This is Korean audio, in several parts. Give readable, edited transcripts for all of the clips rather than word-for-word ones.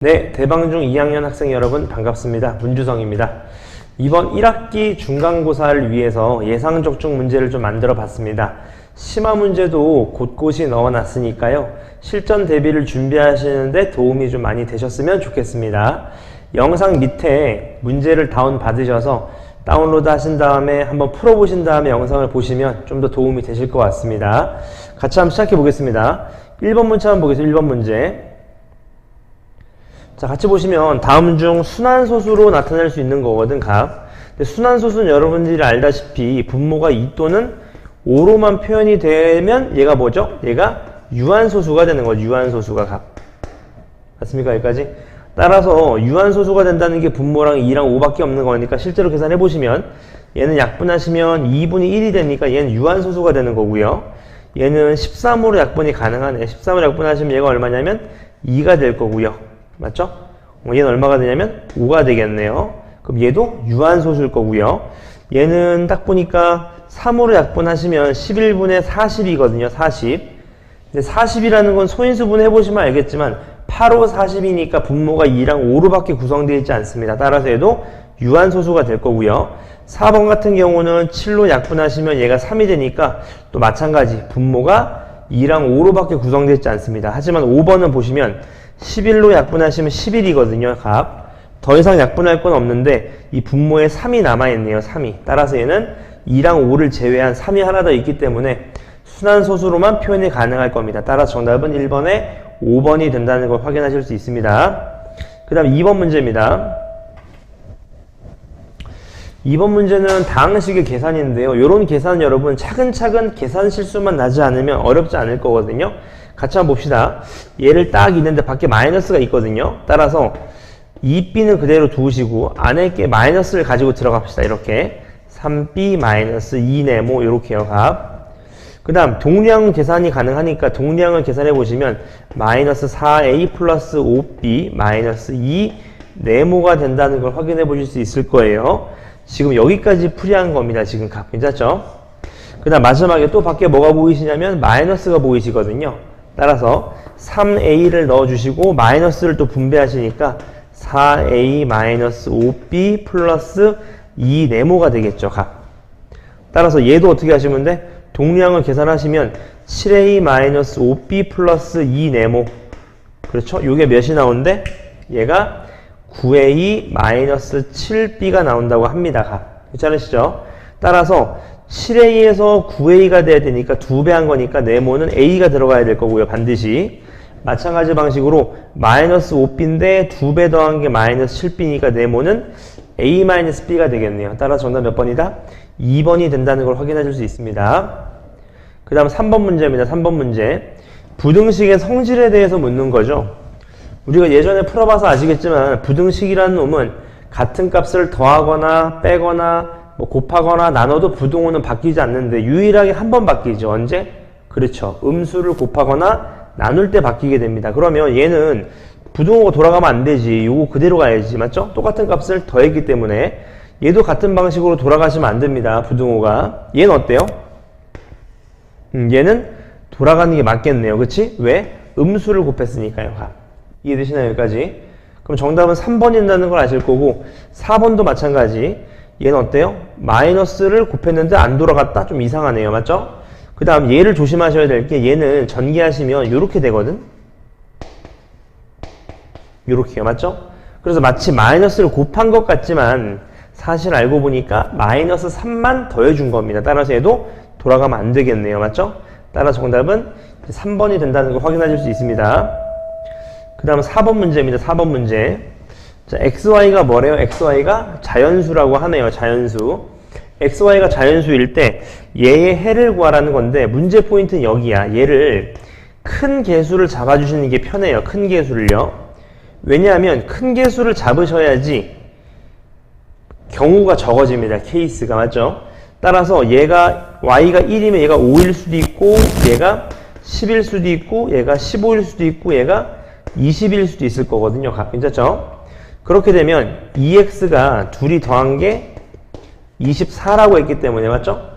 네, 대방중 2학년 학생 여러분 반갑습니다. 문주성입니다. 이번 1학기 중간고사를 위해서 예상적중 문제를 좀 만들어 봤습니다. 심화 문제도 곳곳이 넣어놨으니까요. 실전 대비를 준비하시는데 도움이 좀 많이 되셨으면 좋겠습니다. 영상 밑에 문제를 다운받으셔서 다운로드 하신 다음에 한번 풀어보신 다음에 영상을 보시면 좀 더 도움이 되실 것 같습니다. 같이 한번 시작해 보겠습니다. 1번 문제 한번 보겠습니다. 1번 문제. 자, 같이 보시면 다음 중 순환소수로 나타낼 수 있는 거거든, 값. 근데 순환소수는 여러분들이 알다시피 분모가 2 또는 5로만 표현이 되면 얘가 뭐죠? 얘가 유한소수가 되는 거죠. 유한소수가 값. 맞습니까? 여기까지? 따라서 유한소수가 된다는 게 분모랑 2랑 5밖에 없는 거니까 실제로 계산해 보시면 얘는 약분하시면 2분의 1이 되니까 얘는 유한소수가 되는 거고요. 얘는 13으로 약분이 가능하네. 13으로 약분하시면 얘가 얼마냐면 2가 될 거고요. 맞죠? 얘는 얼마가 되냐면 5가 되겠네요. 그럼 얘도 유한소수일 거고요. 얘는 딱 보니까 3으로 약분하시면 11분의 40이거든요. 40. 근데 40이라는 건 소인수분 해보시면 알겠지만 8, 5, 40이니까 분모가 2랑 5로밖에 구성되어 있지 않습니다. 따라서 얘도 유한소수가 될 거고요. 4번 같은 경우는 7로 약분하시면 얘가 3이 되니까 또 마찬가지 분모가 2랑 5로밖에 구성되어 있지 않습니다. 하지만 5번은 보시면 11로 약분하시면 11이거든요. 값. 더 이상 약분할 건 없는데 이 분모에 3이 남아있네요. 3이. 따라서 얘는 2랑 5를 제외한 3이 하나 더 있기 때문에 순환소수로만 표현이 가능할 겁니다. 따라서 정답은 1번에 5번이 된다는 걸 확인하실 수 있습니다. 그 다음 2번 문제입니다. 2번 문제는 다항식의 계산인데요. 이런 계산은 여러분 차근차근 계산 실수만 나지 않으면 어렵지 않을 거거든요. 같이 한번 봅시다. 얘를 딱 있는데 밖에 마이너스가 있거든요. 따라서 2b는 그대로 두시고 안에 게 마이너스를 가지고 들어갑시다. 이렇게 3b-2네모 이렇게요. 값. 그 다음 동량은 계산이 가능하니까 동량을 계산해 보시면 마이너스 4a 플러스 5b 마이너스 2 네모가 된다는 걸 확인해 보실 수 있을 거예요. 지금 여기까지 풀이한 겁니다. 지금 값 괜찮죠? 그 다음 마지막에 또 밖에 뭐가 보이시냐면 마이너스가 보이시거든요. 따라서 3a를 넣어주시고 마이너스를 또 분배하시니까 4a-5b 플러스 2 네모가 되겠죠. 값. 따라서 얘도 어떻게 하시면 돼? 동량을 계산하시면 7a-5b 플러스 2 네모. 그렇죠? 요게 몇이 나오는데 얘가 9a-7b가 나온다고 합니다. 값. 괜찮으시죠? 따라서 7a에서 9a가 돼야 되니까 2배 한 거니까 네모는 a가 들어가야 될 거고요. 반드시. 마찬가지 방식으로 마이너스 5b인데 2배 더한 게 마이너스 7b니까 네모는 a-b가 되겠네요. 따라서 정답 몇 번이다? 2번이 된다는 걸 확인하실 수 있습니다. 그 다음 3번 문제입니다. 3번 문제. 부등식의 성질에 대해서 묻는 거죠. 우리가 예전에 풀어봐서 아시겠지만 부등식이라는 놈은 같은 값을 더하거나 빼거나 곱하거나 나눠도 부등호는 바뀌지 않는데 유일하게 한 번 바뀌죠. 언제? 그렇죠. 음수를 곱하거나 나눌 때 바뀌게 됩니다. 그러면 얘는 부등호가 돌아가면 안 되지. 요거 그대로 가야지. 맞죠? 똑같은 값을 더했기 때문에 얘도 같은 방식으로 돌아가시면 안 됩니다. 부등호가. 얘는 어때요? 얘는 돌아가는 게 맞겠네요. 그치? 왜? 음수를 곱했으니까요. 이해되시나요? 여기까지? 그럼 정답은 3번이 된다는 걸 아실 거고 4번도 마찬가지. 얘는 어때요? 마이너스를 곱했는데 안 돌아갔다? 좀 이상하네요. 맞죠? 그 다음 얘를 조심하셔야 될 게 얘는 전개하시면 이렇게 되거든? 이렇게요. 맞죠? 그래서 마치 마이너스를 곱한 것 같지만 사실 알고 보니까 마이너스 3만 더해준 겁니다. 따라서 얘도 돌아가면 안 되겠네요. 맞죠? 따라서 정답은 3번이 된다는 걸 확인하실 수 있습니다. 그 다음 4번 문제입니다. 4번 문제. 자, xy가 뭐래요? xy가 자연수라고 하네요. 자연수. xy가 자연수일 때 얘의 해를 구하라는 건데 문제 포인트는 여기야. 얘를 큰 개수를 잡아주시는 게 편해요. 큰 개수를요. 왜냐하면 큰 개수를 잡으셔야지 경우가 적어집니다. 케이스가. 맞죠? 따라서 얘가 y가 1이면 얘가 5일 수도 있고 얘가 10일 수도 있고 얘가 15일 수도 있고 얘가 20일 수도 있을 거거든요. 괜찮죠? 그렇게 되면 2x가 둘이 더한 게 24라고 했기 때문에 맞죠?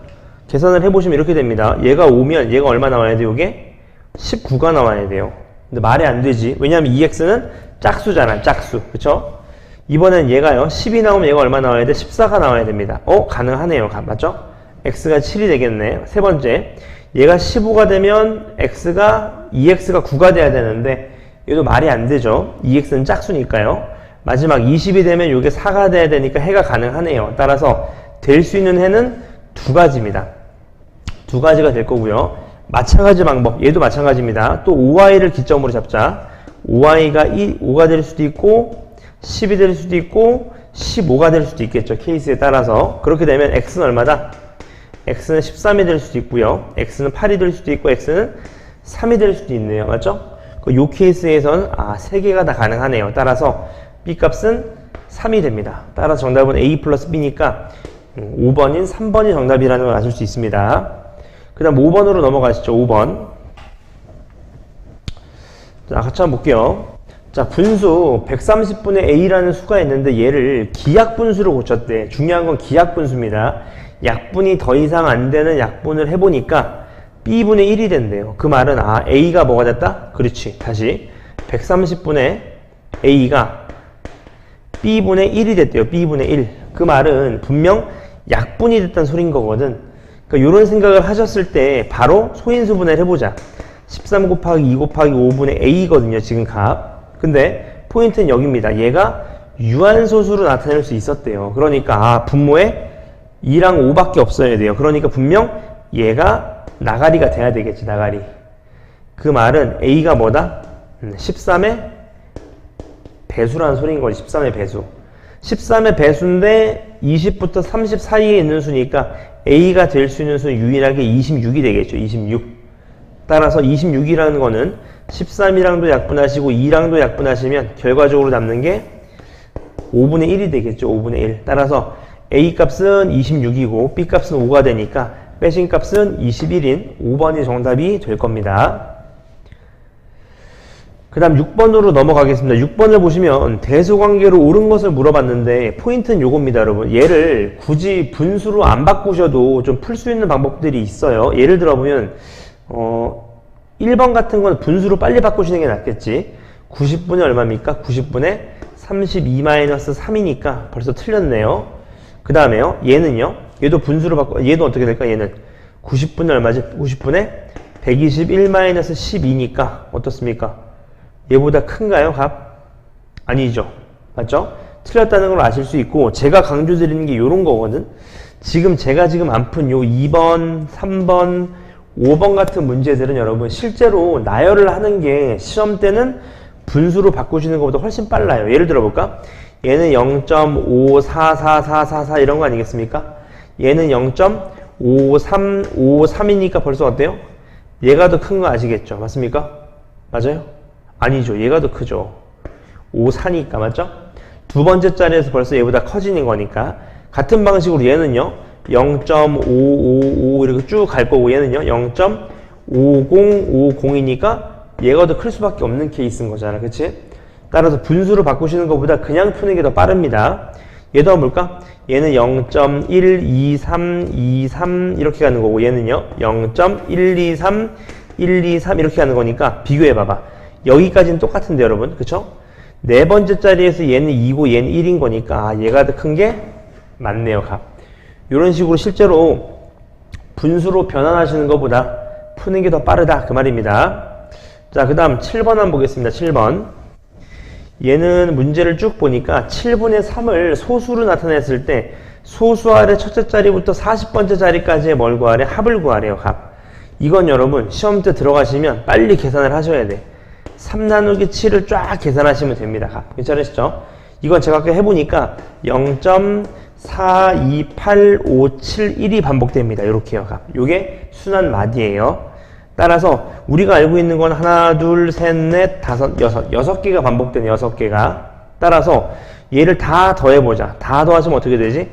계산을 해보시면 이렇게 됩니다. 얘가 5면 얘가 얼마 나와야 돼요? 이게 19가 나와야 돼요. 근데 말이 안 되지. 왜냐하면 2x는 짝수잖아. 짝수. 그쵸? 이번엔 얘가요. 10이 나오면 얘가 얼마 나와야 돼? 14가 나와야 됩니다. 가능하네요. 맞죠? x가 7이 되겠네. 세 번째. 얘가 15가 되면 2x가 9가 돼야 되는데 얘도 말이 안 되죠. 2x는 짝수니까요. 마지막 20이 되면 이게 4가 돼야 되니까 해가 가능하네요. 따라서 될 수 있는 해는 두 가지입니다. 두 가지가 될 거고요. 마찬가지 방법, 얘도 마찬가지입니다. 또 5y를 기점으로 잡자. 5y가 5가 될 수도 있고 10이 될 수도 있고 15가 될 수도 있겠죠. 케이스에 따라서. 그렇게 되면 x는 얼마다? x는 13이 될 수도 있고요. x는 8이 될 수도 있고 x는 3이 될 수도 있네요. 맞죠? 요 케이스에서는 3개가 다 가능하네요. 따라서 b 값은 3이 됩니다. 따라서 정답은 a 플러스 b니까 5번인 3번이 정답이라는 걸 아실 수 있습니다. 그 다음 5번으로 넘어가시죠. 5번. 자, 같이 한번 볼게요. 자, 분수 130분의 a라는 수가 있는데 얘를 기약분수로 고쳤대. 중요한 건 기약분수입니다. 약분이 더 이상 안 되는 약분을 해보니까 b분의 1이 된대요. 그 말은 a가 뭐가 됐다? 그렇지. 다시 130분의 a가 b분의 1이 됐대요. b분의 1. 그 말은 분명 약분이 됐다는 소린 거거든. 그러니까 이런 생각을 하셨을 때 바로 소인수 분해를 해보자. 13 곱하기 2 곱하기 5분의 a거든요. 지금 값. 근데 포인트는 여기입니다. 얘가 유한소수로 나타낼 수 있었대요. 그러니까 분모에 2랑 5밖에 없어야 돼요. 그러니까 분명 얘가 나가리가 돼야 되겠지. 나가리. 그 말은 a가 뭐다? 13의 배수라는 소리인 거지. 13의 배수. 13의 배수인데 20부터 30 사이에 있는 수니까 a가 될 수 있는 수는 유일하게 26이 되겠죠. 26. 따라서 26이라는 거는 13이랑도 약분하시고 2랑도 약분하시면 결과적으로 남는 게 5분의 1이 되겠죠. 5분의 1. 따라서 a 값은 26이고 b 값은 5가 되니까 빼신 값은 21인 5번이 정답이 될 겁니다. 그 다음 6번으로 넘어가겠습니다. 6번을 보시면 대소관계로 옳은 것을 물어봤는데 포인트는 요겁니다, 여러분. 얘를 굳이 분수로 안 바꾸셔도 좀 풀 수 있는 방법들이 있어요. 예를 들어보면 1번 같은 건 분수로 빨리 바꾸시는 게 낫겠지. 90분의 얼마입니까? 90분의 32-3이니까 벌써 틀렸네요. 그 다음에요. 얘는요. 얘도 분수로 바꿔. 얘도 어떻게 될까? 얘는 90분의 얼마지? 90분의 121-12니까 어떻습니까? 얘보다 큰가요? 값? 아니죠. 맞죠? 틀렸다는 걸 아실 수 있고 제가 강조드리는 게 요런 거거든. 제가 지금 안 푼 요 2번, 3번, 5번 같은 문제들은 여러분 실제로 나열을 하는 게 시험 때는 분수로 바꾸시는 것보다 훨씬 빨라요. 예를 들어 볼까? 얘는 0.544444 이런 거 아니겠습니까? 얘는 0.5353이니까 벌써 어때요? 얘가 더 큰 거 아시겠죠? 맞습니까? 맞아요? 아니죠. 얘가 더 크죠. 54니까 맞죠? 두 번째 자리에서 벌써 얘보다 커지는 거니까 같은 방식으로 얘는요 0.555 이렇게 쭉 갈 거고 얘는요 0.5050이니까 얘가 더 클 수밖에 없는 케이스인 거잖아. 그치? 따라서 분수로 바꾸시는 것보다 그냥 푸는 게 더 빠릅니다. 얘도 한번 볼까? 얘는 0.12323 이렇게 가는 거고 얘는요 0.123 123 이렇게 가는 거니까 비교해 봐봐. 여기까지는 똑같은데 여러분. 그쵸? 네 번째 자리에서 얘는 2고 얘는 1인 거니까 얘가 더 큰 게 맞네요. 값. 이런 식으로 실제로 분수로 변환하시는 것보다 푸는 게 더 빠르다 그 말입니다. 자, 그 다음 7번 한번 보겠습니다. 7번. 얘는 문제를 쭉 보니까 7분의 3을 소수로 나타냈을 때 소수 아래 첫째 자리부터 40번째 자리까지의 뭘 구하래? 합을 구하래요. 합. 이건 여러분 시험 때 들어가시면 빨리 계산을 하셔야 돼. 3 나누기 7을 쫙 계산하시면 됩니다. 합. 괜찮으시죠? 이건 제가 아까 해보니까 0.42857이 반복됩니다. 이렇게요. 합. 요게 순환 마디예요. 따라서 우리가 알고 있는 건 하나, 둘, 셋, 넷, 다섯, 여섯 개가 반복되네. 6개가. 따라서 얘를 다 더해보자. 다 더하시면 어떻게 되지?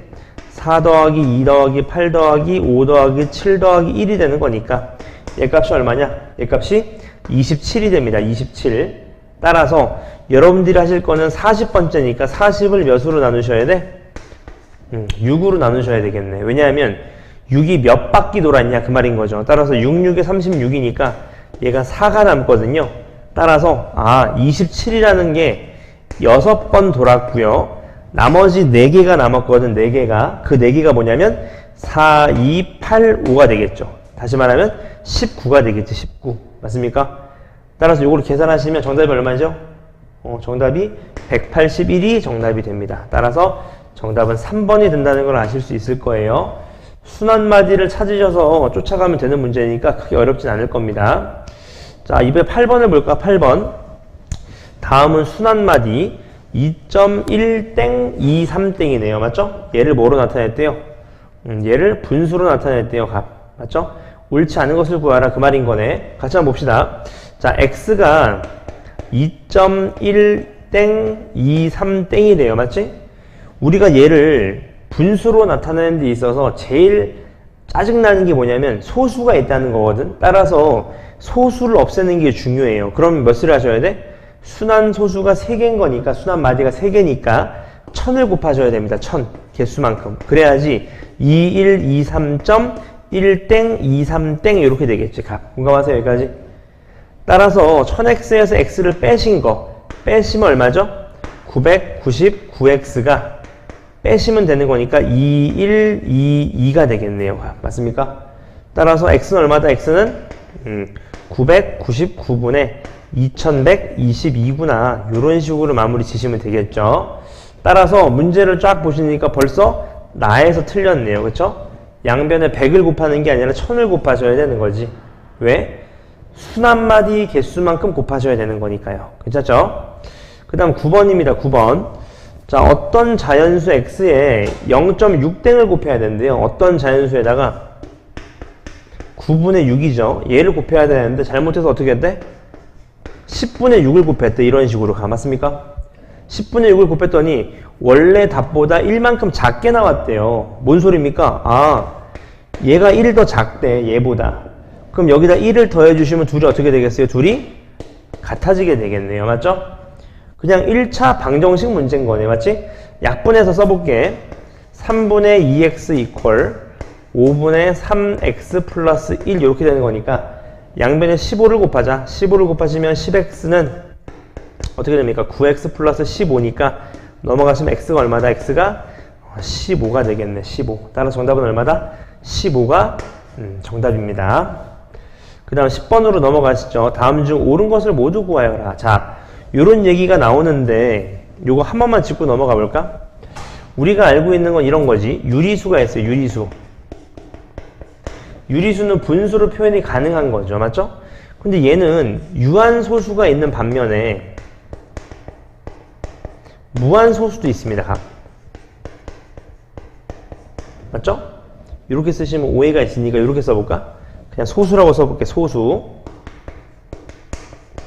4 더하기 2 더하기 8 더하기 5 더하기 7 더하기 1이 되는 거니까 얘 값이 얼마냐? 얘 값이 27이 됩니다. 27. 따라서 여러분들이 하실 거는 40번째니까 40을 몇으로 나누셔야 돼? 6으로 나누셔야 되겠네. 왜냐하면 6이 몇 바퀴 돌았냐 그 말인 거죠. 따라서 6, 6에 36이니까 얘가 4가 남거든요. 따라서 27이라는 게 6번 돌았고요. 나머지 4개가 남았거든. 4개가. 그 4개가 뭐냐면 4, 2, 8, 5가 되겠죠. 다시 말하면 19가 되겠지. 19. 맞습니까? 따라서 이걸 계산하시면 정답이 얼마죠? 정답이 181이 정답이 됩니다. 따라서 정답은 3번이 된다는 걸 아실 수 있을 거예요. 순환마디를 찾으셔서 쫓아가면 되는 문제니까 크게 어렵진 않을 겁니다. 자, 이번에 8번을 볼까? 8번. 다음은 순환마디 2.1땡23땡이네요. 맞죠? 얘를 뭐로 나타냈대요? 얘를 분수로 나타냈대요. 값. 맞죠? 옳지 않은 것을 구하라 그 말인 거네. 같이 한번 봅시다. 자, x가 2.1땡23땡이래요. 맞지? 우리가 얘를 분수로 나타내는 데 있어서 제일 짜증나는 게 뭐냐면 소수가 있다는 거거든. 따라서 소수를 없애는 게 중요해요. 그럼 몇을 하셔야 돼? 순환 소수가 3개인 거니까, 순환 마디가 3개니까 1000을 곱하셔야 됩니다. 1000 개수만큼. 그래야지 2123.1땡23땡 이렇게 되겠지. 값. 공감하세요? 여기까지? 따라서 1000x에서 x를 빼신 거 빼시면 얼마죠? 999x가 빼시면 되는 거니까 2122가 되겠네요. 맞습니까? 따라서 x는 얼마다? x는 999분의 2122구나. 이런 식으로 마무리 지시면 되겠죠. 따라서 문제를 쫙 보시니까 벌써 나에서 틀렸네요. 그쵸? 양변에 100을 곱하는 게 아니라 1000을 곱하셔야 되는 거지. 왜? 순환마디 개수만큼 곱하셔야 되는 거니까요. 괜찮죠? 그 다음 9번입니다. 9번. 자, 어떤 자연수 x에 0.6땡을 곱해야 되는데요. 어떤 자연수에다가 9분의 6이죠. 얘를 곱해야 되는데 잘못해서 어떻게 했대? 10분의 6을 곱했대. 이런 식으로 가. 맞습니까? 10분의 6을 곱했더니 원래 답보다 1만큼 작게 나왔대요. 뭔 소리입니까? 얘가 1 더 작대. 얘보다. 그럼 여기다 1을 더해주시면 둘이 어떻게 되겠어요? 둘이 같아지게 되겠네요. 맞죠? 그냥 1차 방정식 문제인 거네. 맞지? 약분해서 써볼게. 3분의 2x 이퀄 5분의 3x 플러스 1 이렇게 되는 거니까 양변에 15를 곱하자. 15를 곱하시면 10x는 어떻게 됩니까? 9x 플러스 15니까 넘어가시면 x가 얼마다? x가 15가 되겠네. 15. 따라서 정답은 얼마다? 15가 정답입니다. 그 다음 10번으로 넘어가시죠. 다음 중 옳은 것을 모두 구하여라. 자, 요런 얘기가 나오는데 요거 한 번만 짚고 넘어가 볼까? 우리가 알고 있는 건 이런 거지. 유리수가 있어요. 유리수. 유리수는 분수로 표현이 가능한 거죠. 맞죠? 근데 얘는 유한소수가 있는 반면에 무한소수도 있습니다. 각. 맞죠? 이렇게 쓰시면 오해가 있으니까 이렇게 써볼까? 그냥 소수라고 써볼게. 소수.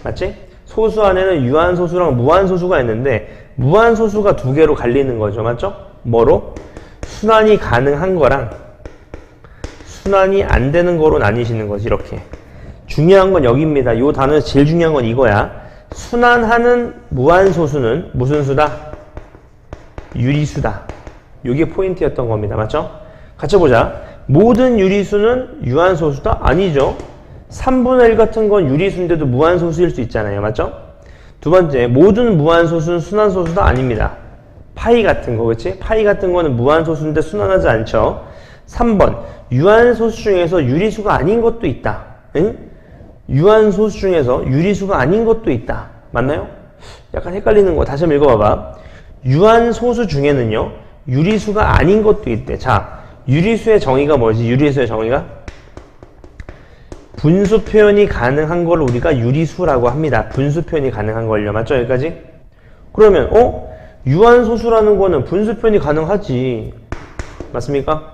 맞지? 소수 안에는 유한소수랑 무한소수가 있는데 무한소수가 2개로 갈리는 거죠. 맞죠? 뭐로? 순환이 가능한 거랑 순환이 안 되는 거로 나뉘시는 거지. 이렇게. 중요한 건 여기입니다. 이 단어에서 제일 중요한 건 이거야. 순환하는 무한소수는 무슨 수다? 유리수다. 이게 포인트였던 겁니다. 맞죠? 같이 보자. 모든 유리수는 유한소수다? 아니죠. 3분의 1 같은 건 유리수인데도 무한소수일 수 있잖아요. 맞죠? 두 번째, 모든 무한소수는 순환소수다? 아닙니다. 파이 같은 거, 그치? 파이 같은 거는 무한소수인데 순환하지 않죠? 3번, 유한소수 중에서 유리수가 아닌 것도 있다. 응? 유한소수 중에서 유리수가 아닌 것도 있다. 맞나요? 약간 헷갈리는 거 다시 한번 읽어봐봐. 유한소수 중에는요, 유리수가 아닌 것도 있대. 자, 유리수의 정의가 뭐지? 유리수의 정의가? 분수 표현이 가능한 걸 우리가 유리수라고 합니다. 분수 표현이 가능한 걸요. 맞죠? 여기까지? 그러면 유한소수라는 거는 분수 표현이 가능하지. 맞습니까?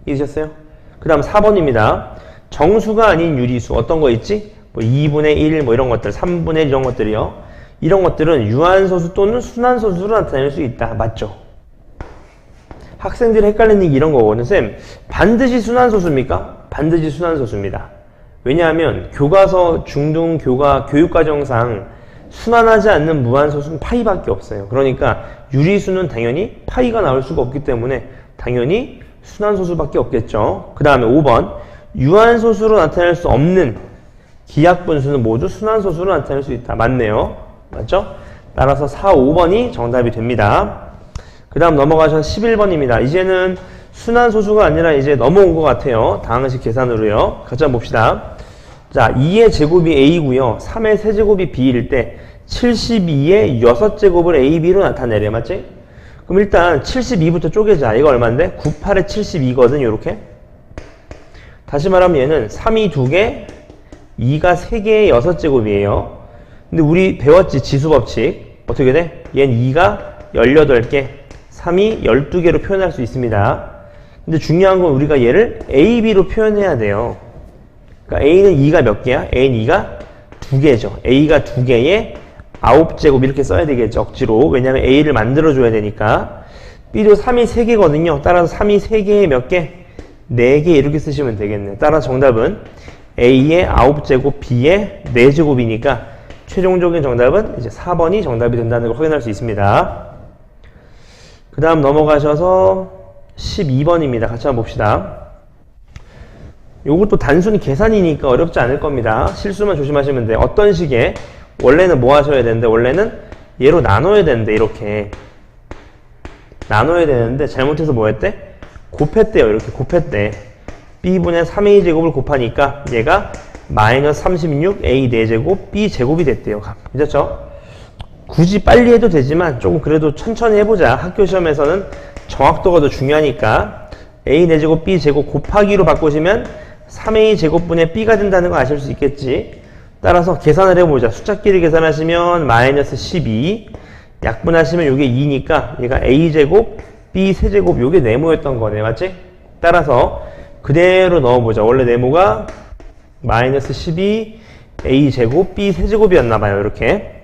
잊으셨어요? 그 다음 4번입니다. 정수가 아닌 유리수. 어떤 거 있지? 뭐 2분의 1 뭐 이런 것들, 3분의 1 이런 것들이요. 이런 것들은 유한소수 또는 순환소수로 나타낼 수 있다. 맞죠? 학생들이 헷갈리는 게 이런 거거든요. 쌤, 반드시 순환소수입니까? 반드시 순환소수입니다. 왜냐하면 교과서 중등 교육과정상 순환하지 않는 무한소수는 파이밖에 없어요. 그러니까 유리수는 당연히 파이가 나올 수가 없기 때문에 당연히 순환소수밖에 없겠죠. 그 다음에 5번, 유한소수로 나타낼 수 없는 기하분수는 모두 순환소수로 나타낼 수 있다. 맞네요. 맞죠? 따라서 4, 5번이 정답이 됩니다. 그 다음 넘어가셔서 11번입니다. 이제는 순환소수가 아니라 이제 넘어온 것 같아요. 다항식 계산으로요. 같이 한번 봅시다. 자, 2의 제곱이 a고요. 3의 세제곱이 b일 때 72의 6제곱을 a, b로 나타내래. 맞지? 그럼 일단 72부터 쪼개자. 이거 얼마인데? 98에 72거든. 요렇게. 다시 말하면 얘는 3이 2개, 2가 3개의 6제곱이에요. 근데 우리 배웠지? 지수법칙. 어떻게 돼? 얘는 2가 18개, 3이 12개로 표현할 수 있습니다. 근데 중요한 건 우리가 얘를 a, b로 표현해야 돼요. 그러니까 a는 2가 몇 개야? a는 2가 2개죠. a가 2개에 9제곱 이렇게 써야 되겠죠. 억지로. 왜냐면 a를 만들어줘야 되니까. b도 3이 3개거든요. 따라서 3이 3개에 몇 개? 4개 이렇게 쓰시면 되겠네요. 따라서 정답은 a의 9제곱, b의 4제곱이니까 최종적인 정답은 이제 4번이 정답이 된다는 걸 확인할 수 있습니다. 그 다음 넘어가셔서 12번입니다. 같이 한번 봅시다. 요것도 단순히 계산이니까 어렵지 않을 겁니다. 실수만 조심하시면 돼요. 어떤 식의 원래는 뭐 하셔야 되는데 원래는 얘로 나눠야 되는데 이렇게 나눠야 되는데 잘못해서 뭐 했대? 곱했대요. 이렇게 곱했대. b분의 3a 제곱을 곱하니까 얘가 마이너스 36a 4제곱 b 제곱이 됐대요. 괜찮죠? 굳이 빨리 해도 되지만 조금 그래도 천천히 해보자. 학교 시험에서는 정확도가 더 중요하니까 a 4제곱 b 제곱 곱하기로 바꾸시면 3a 제곱분의 b가 된다는 거 아실 수 있겠지. 따라서 계산을 해보자. 숫자끼리 계산하시면 마이너스 12 약분하시면 요게 2니까 얘가 a 제곱 b 세제곱 요게 네모였던 거네. 맞지? 따라서 그대로 넣어보자. 원래 네모가 마이너스 12 a 제곱 b 세제곱이었나봐요. 이렇게.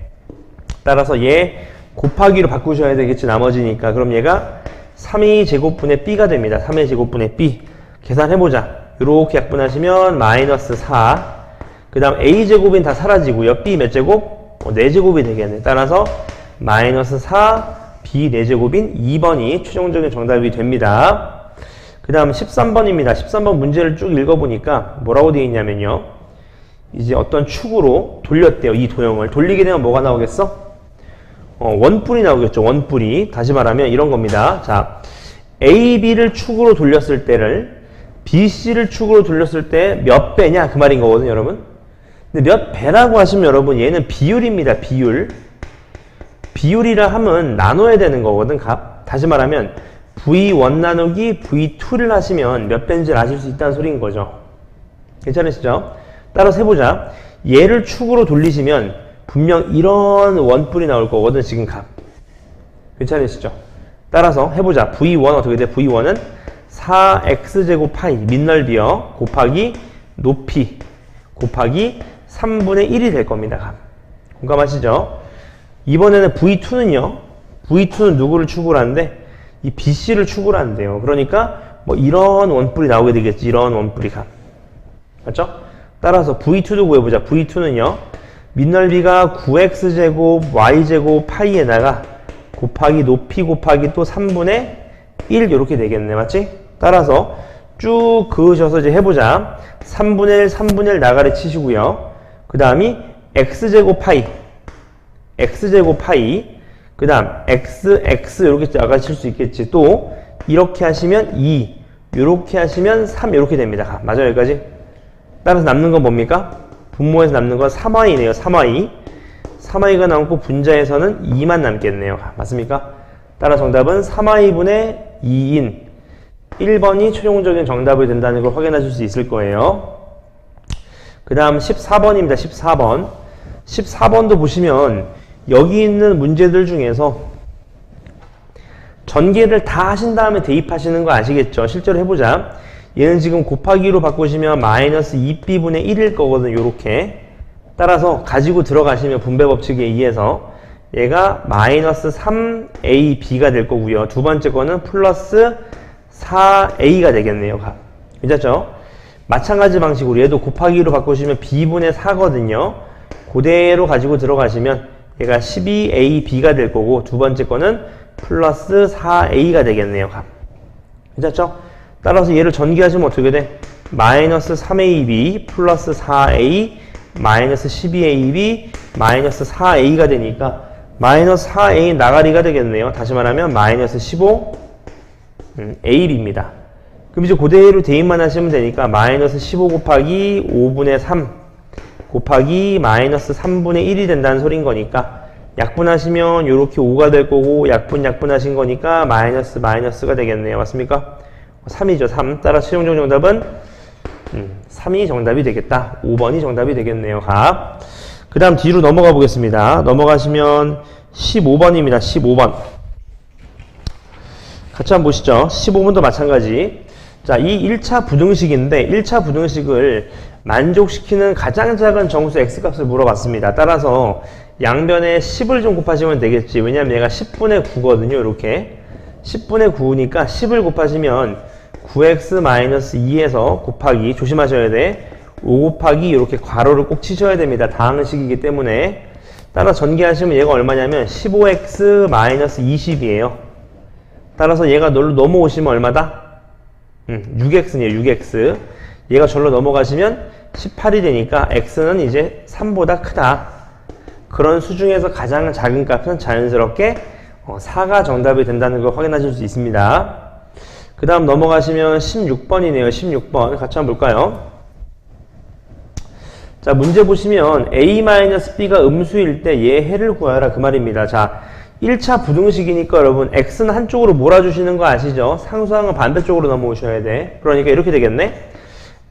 따라서 얘 곱하기로 바꾸셔야 되겠지. 나머지니까. 그럼 얘가 3a 제곱분의 b가 됩니다. 3a 제곱분의 b. 계산해보자. 이렇게 약분하시면 마이너스 4. 그 다음 a제곱은 다 사라지고요. b 몇 제곱? 4제곱이 되겠네. 따라서 마이너스 4 b 4제곱인 2번이 최종적인 정답이 됩니다. 그 다음 13번입니다. 13번 문제를 쭉 읽어보니까 뭐라고 되어 있냐면요. 이제 어떤 축으로 돌렸대요. 이 도형을. 돌리게 되면 뭐가 나오겠어? 원뿔이 나오겠죠. 원뿔이. 다시 말하면 이런 겁니다. 자, A, B를 축으로 돌렸을 때를 B, C를 축으로 돌렸을 때 몇 배냐? 그 말인 거거든요, 여러분. 근데 몇 배라고 하시면 여러분 얘는 비율입니다. 비율. 비율이라 하면 나눠야 되는 거거든, 값. 다시 말하면 V1 나누기 V2를 하시면 몇 배인지를 아실 수 있다는 소리인 거죠. 괜찮으시죠? 따라서 해보자. 얘를 축으로 돌리시면 분명 이런 원뿔이 나올 거거든, 지금 값. 괜찮으시죠? 따라서 해보자. V1 어떻게 돼? V1은 4x제곱 파이 밑넓이요 곱하기 높이 곱하기 3분의 1이 될 겁니다. 값. 공감하시죠? 이번에는 V2는요. V2는 누구를 축으로 하는데 이 BC를 축으로 한대요. 그러니까 뭐 이런 원뿔이 나오게 되겠지. 이런 원뿔이 값. 맞죠? 따라서 V2도 구해보자. V2는요. 밑넓이가 9x제곱 y제곱 파이에다가 곱하기 높이 곱하기 또 3분의 1 이렇게 되겠네. 맞지? 따라서 쭉 그으셔서 이제 해보자. 3분의 1, 3분의 1 나가리 치시고요. 그 다음이 x제곱 파이 그 다음 x 이렇게 나가실 수 있겠지. 또 이렇게 하시면 2 이렇게 하시면 3 이렇게 됩니다. 맞아요? 여기까지? 따라서 남는 건 뭡니까? 분모에서 남는 건 3y네요. 3y가 남고 분자에서는 2만 남겠네요. 맞습니까? 따라 정답은 3y분의 2인 1번이 최종적인 정답이 된다는 걸 확인하실 수 있을 거예요. 그 다음 14번입니다. 14번. 14번도 보시면 여기 있는 문제들 중에서 전개를 다 하신 다음에 대입하시는 거 아시겠죠? 실제로 해보자. 얘는 지금 곱하기로 바꾸시면 마이너스 2b분의 1일 거거든요. 요렇게. 따라서 가지고 들어가시면 분배 법칙에 의해서 얘가 마이너스 3ab가 될 거고요. 두 번째 거는 플러스 4a가 되겠네요. 괜찮죠? 마찬가지 방식으로 얘도 곱하기로 바꾸시면 b분의 4거든요. 그대로 가지고 들어가시면 얘가 12ab가 될 거고 두 번째 거는 플러스 4a가 되겠네요. 괜찮죠? 따라서 얘를 전개하시면 어떻게 돼? 마이너스 3ab 플러스 4a 마이너스 12ab 마이너스 4a가 되니까 마이너스 4a 나가리가 되겠네요. 다시 말하면 마이너스 15 ab입니다. 그럼 이제 그대로 대입만 하시면 되니까 마이너스 15 곱하기 5분의 3 곱하기 마이너스 3분의 1이 된다는 소린 거니까 약분하시면 이렇게 5가 될 거고 약분하신 거니까 마이너스가 되겠네요. 맞습니까? 3이죠. 3. 따라 최종적 정답은 3이 정답이 되겠다. 5번이 정답이 되겠네요. 각. 그 다음 뒤로 넘어가 보겠습니다. 넘어가시면 15번입니다. 15번. 같이 한번 보시죠. 15번도 마찬가지. 자, 이 1차 부등식인데 1차 부등식을 만족시키는 가장 작은 정수 x값을 물어봤습니다. 따라서 양변에 10을 좀 곱하시면 되겠지. 왜냐면 얘가 10분의 9거든요. 이렇게 10분의 9니까 10을 곱하시면 9x-2에서 곱하기 조심하셔야 돼. 5 곱하기 이렇게 괄호를 꼭 치셔야 됩니다. 다항식이기 때문에. 따라 전개하시면 얘가 얼마냐면 15x-20이에요. 따라서 얘가 널로 넘어오시면 얼마다? 6x네요. 6x. 얘가 절로 넘어가시면 18이 되니까 x는 이제 3보다 크다. 그런 수 중에서 가장 작은 값은 자연스럽게 4가 정답이 된다는 걸 확인하실 수 있습니다. 그 다음 넘어가시면 16번이네요. 16번 같이 한번 볼까요? 자, 문제 보시면 a-b가 음수일 때 얘 해를 구하라 그 말입니다. 자, 1차 부등식이니까 여러분 x는 한쪽으로 몰아주시는 거 아시죠? 상수항은 반대쪽으로 넘어오셔야 돼. 그러니까 이렇게 되겠네.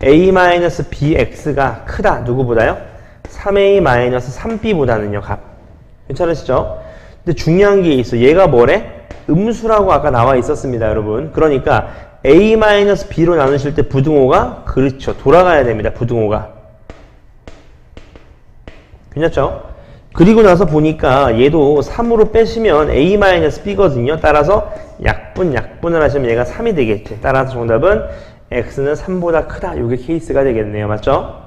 a-bx가 크다. 누구보다요? 3a-3b보다는요. 값. 괜찮으시죠? 근데 중요한 게 있어. 얘가 뭐래? 음수라고 아까 나와 있었습니다. 여러분. 그러니까 a-b로 나누실 때 부등호가 그렇죠. 돌아가야 됩니다. 부등호가. 괜찮죠? 그리고 나서 보니까 얘도 3으로 빼시면 a-b거든요. 따라서 약분을 하시면 얘가 3이 되겠지. 따라서 정답은 x는 3보다 크다. 이게 케이스가 되겠네요. 맞죠?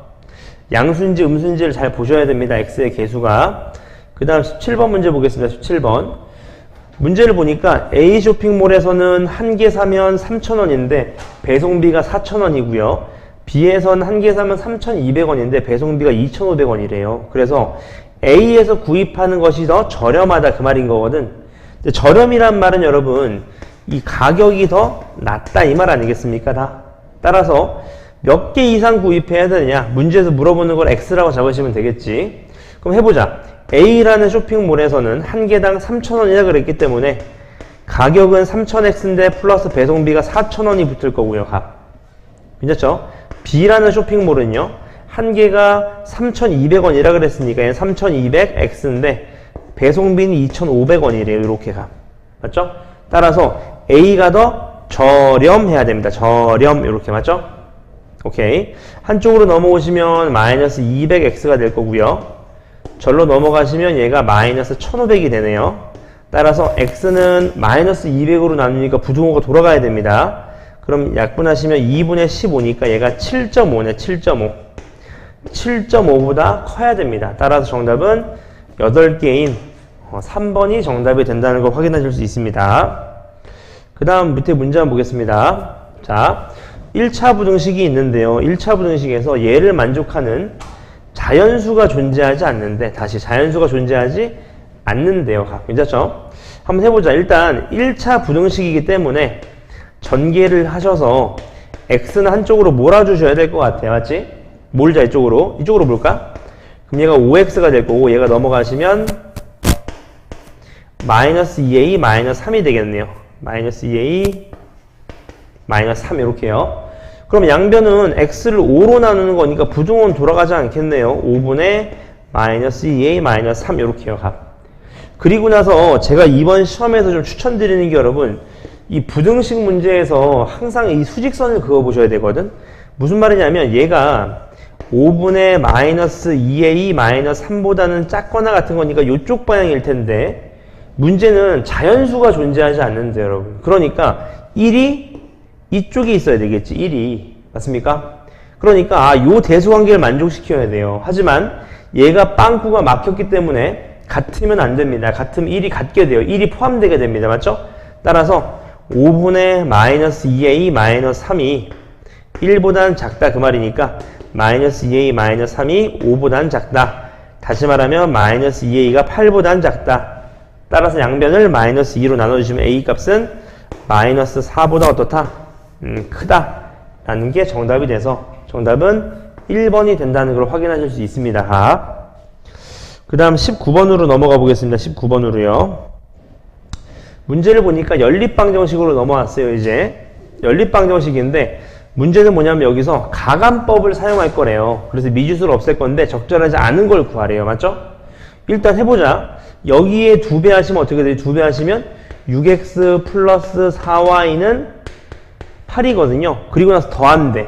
양수인지 음수인지를 잘 보셔야 됩니다. x의 개수가. 그 다음 17번 문제 보겠습니다. 17번. 문제를 보니까 A 쇼핑몰에서는 한 개 사면 3,000원인데 배송비가 4,000원이고요. B에선 한 개 사면 3,200원인데 배송비가 2,500원이래요. 그래서 A에서 구입하는 것이 더 저렴하다 그 말인 거거든. 근데 저렴이란 말은 여러분 이 가격이 더 낫다 이 말 아니겠습니까? 다. 따라서 몇 개 이상 구입해야 되느냐? 문제에서 물어보는 걸 X라고 잡으시면 되겠지. 그럼 해보자. A라는 쇼핑몰에서는 한 개당 3,000원이라 그랬기 때문에 가격은 3,000X인데 플러스 배송비가 4,000원이 붙을 거고요. 값. 괜찮죠? B라는 쇼핑몰은요. 한 개가 3,200원이라 그랬으니까 얘는 3,200X인데 배송비는 2,500원이래요. 이렇게 값. 맞죠? 따라서 A가 더 저렴해야 됩니다. 저렴. 이렇게 맞죠? 오케이. 한쪽으로 넘어오시면 마이너스 200X가 될 거고요. 절로 넘어가시면 얘가 마이너스 1500이 되네요. 따라서 x는 마이너스 200으로 나누니까 부등호가 돌아가야 됩니다. 그럼 약분하시면 2분의 15니까 얘가 7.5네. 7.5. 7.5보다 커야 됩니다. 따라서 정답은 8개인 3번이 정답이 된다는 걸 확인하실 수 있습니다. 그 다음 밑에 문제 한번 보겠습니다. 자, 1차 부등식이 있는데요. 1차 부등식에서 얘를 만족하는 자연수가 존재하지 않는데, 다시 자연수가 존재하지 않는데요. 괜찮죠? 한번 해보자. 일단 1차 부등식이기 때문에 전개를 하셔서 x는 한쪽으로 몰아주셔야 될 것 같아요. 맞지? 몰자 이쪽으로. 이쪽으로 볼까? 그럼 얘가 5x가 될 거고 얘가 넘어가시면 마이너스 2a 마이너스 3이 되겠네요. 마이너스 2a 마이너스 3 이렇게요. 그럼 양변은 x를 5로 나누는 거니까 부등호는 돌아가지 않겠네요. 5분의 마이너스 2a 마이너스 3 이렇게요. 값. 그리고 나서 제가 이번 시험에서 좀 추천드리는 게 여러분 이 부등식 문제에서 항상 이 수직선을 그어보셔야 되거든. 무슨 말이냐면 얘가 5분의 마이너스 2a 마이너스 3보다는 작거나 같은 거니까 이쪽 방향일 텐데 문제는 자연수가 존재하지 않는데 여러분. 그러니까 1이 이쪽에 있어야 되겠지. 1이. 맞습니까? 그러니까 요 대수관계를 만족시켜야 돼요. 하지만 얘가 빵꾸가 막혔기 때문에 같으면 안 됩니다. 같으면 1이 같게 돼요. 1이 포함되게 됩니다. 맞죠? 따라서 5분의 마이너스 2a 마이너스 3이 1보다는 작다 그 말이니까 마이너스 2a 마이너스 3이 5보단 작다. 다시 말하면 마이너스 2a가 8보단 작다. 따라서 양변을 마이너스 2로 나눠주시면 a 값은 마이너스 4보다 어떻다? 크다. 라는 게 정답이 돼서 정답은 1번이 된다는 걸 확인하실 수 있습니다. 그 다음 19번으로 넘어가 보겠습니다. 19번으로요. 문제를 보니까 연립방정식으로 넘어왔어요. 이제 연립방정식인데 문제는 뭐냐면 여기서 가감법을 사용할 거래요. 그래서 미지수를 없앨 건데 적절하지 않은 걸 구하래요. 맞죠? 일단 해보자. 여기에 2배 하시면 어떻게 돼요? 2배 하시면 6x 플러스 4y는 8이거든요. 그리고 나서 더한대.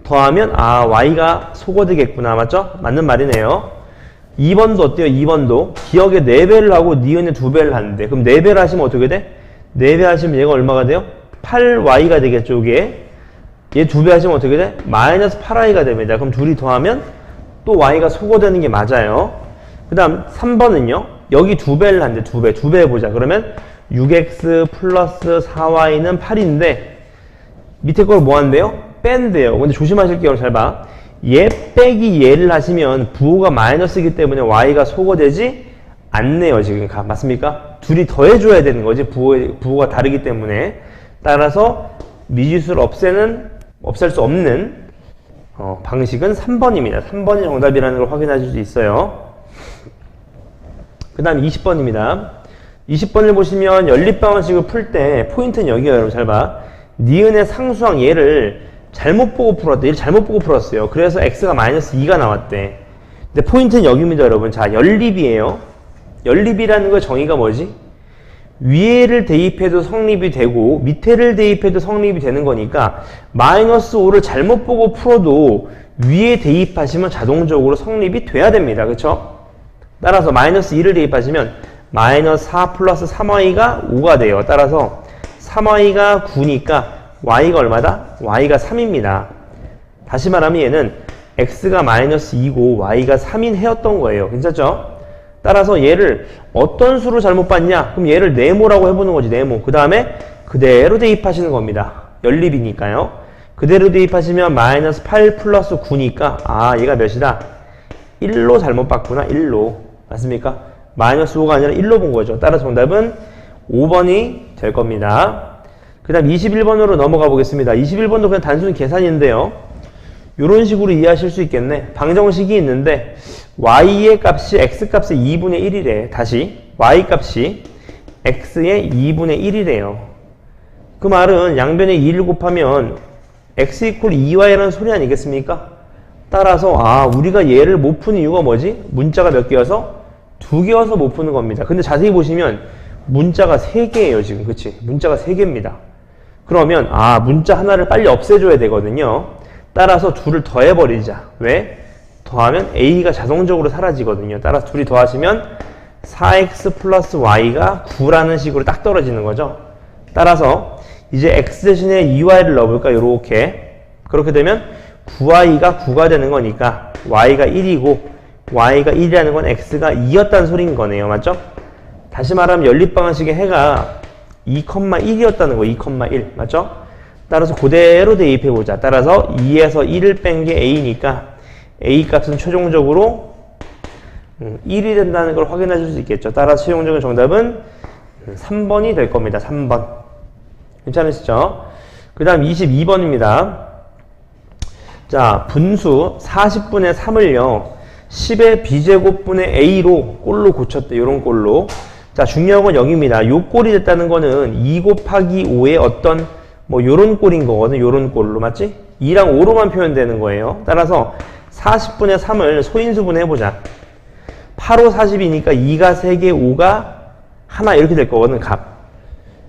더하면 y가 소거되겠구나. 맞죠? 맞는 말이네요. 2번도 어때요? 2번도 기억에 4배를 하고 니은에 2배를 하는데 그럼 4배를 하시면 어떻게 돼? 4배 하시면 얘가 얼마가 돼요? 8y가 되겠죠. 이게 얘 2배 하시면 어떻게 돼? 마이너스 8y가 됩니다. 그럼 둘이 더하면 또 y가 소거되는 게 맞아요. 그 다음 3번은요. 여기 2배를 한대. 2배 해보자. 그러면 6x 플러스 4y는 8인데 밑에 걸 뭐 한대요? 뺀대요. 근데 조심하실게요. 잘 봐. 얘 빼기 얘를 하시면 부호가 마이너스이기 때문에 y가 소거되지 않네요. 지금 맞습니까? 둘이 더해줘야 되는 거지. 부호가 다르기 때문에. 따라서 미지수를 없앨 수 없는 방식은 3번입니다. 3번이 정답이라는 걸 확인하실 수 있어요. 그 다음 20번입니다. 20번을 보시면 연립방정식을 풀 때 포인트는 여기에요. 여러분 잘 봐. 니은의 상수항 얘를 잘못 보고 풀었대. 얘를 잘못 보고 풀었어요. 그래서 x가 마이너스 2가 나왔대. 근데 포인트는 여기입니다. 여러분. 자, 연립이에요. 연립이라는 거 정의가 뭐지? 위에를 대입해도 성립이 되고 밑에를 대입해도 성립이 되는 거니까 마이너스 5를 잘못 보고 풀어도 위에 대입하시면 자동적으로 성립이 돼야 됩니다. 그쵸? 따라서 마이너스 2를 대입하시면 마이너스 4 플러스 3y가 5가 돼요. 따라서 3y가 9니까 y가 얼마다? y가 3입니다. 다시 말하면 얘는 x가 마이너스 2고 y가 3인 해였던 거예요. 괜찮죠? 따라서 얘를 어떤 수로 잘못 봤냐? 그럼 얘를 네모라고 해보는 거지. 네모. 그 다음에 그대로 대입하시는 겁니다. 연립이니까요. 그대로 대입하시면 마이너스 8 플러스 9니까 얘가 몇이다? 1로 잘못 봤구나. 1로. 맞습니까? 마이너스 5가 아니라 1로 본 거죠. 따라서 정답은 5번이 될 겁니다. 그 다음 21번으로 넘어가 보겠습니다. 21번도 그냥 단순 계산인데요. 이런 식으로 이해하실 수 있겠네. 방정식이 있는데 y의 값이 x값의 2분의 1이래. 다시 y값이 x의 2분의 1이래요. 그 말은 양변에 2를 곱하면 x 이퀄 2y라는 소리 아니겠습니까? 따라서 우리가 얘를 못 푸는 이유가 뭐지? 문자가 몇 개여서? 2개여서 못 푸는 겁니다. 근데 자세히 보시면 문자가 3개예요. 지금 그치? 문자가 3개입니다. 그러면 문자 하나를 빨리 없애줘야 되거든요. 따라서 둘을 더해버리자. 왜? 더하면 a가 자동적으로 사라지거든요. 따라서 둘이 더하시면 4x 플러스 y가 9라는 식으로 딱 떨어지는 거죠. 따라서 이제 x 대신에 2y를 넣어볼까? 요렇게. 그렇게 되면 9y가 9가 되는 거니까 y가 1이고 y가 1이라는 건 x가 2였다는 소리인 거네요. 맞죠? 다시 말하면 연립방정식의 해가 2,1이었다는 거. 2,1. 맞죠? 따라서 그대로 대입해보자. 따라서 2에서 1을 뺀 게 a니까 a 값은 최종적으로 1이 된다는 걸 확인하실 수 있겠죠. 따라서 최종적인 정답은 3번이 될 겁니다. 3번. 괜찮으시죠? 그 다음 22번입니다. 자, 분수 40분의 3을요. 10의 b제곱분의 a로 꼴로 고쳤대. 요런 꼴로. 자, 중요한 건 여기입니다. 요 꼴이 됐다는 거는 2 곱하기 5의 어떤 요런 꼴인 거거든. 요런 꼴로. 맞지? 2랑 5로만 표현되는 거예요. 따라서 40분의 3을 소인수분 해보자. 8, 5, 40이니까 2가 3개, 5가 하나 이렇게 될 거거든. 값.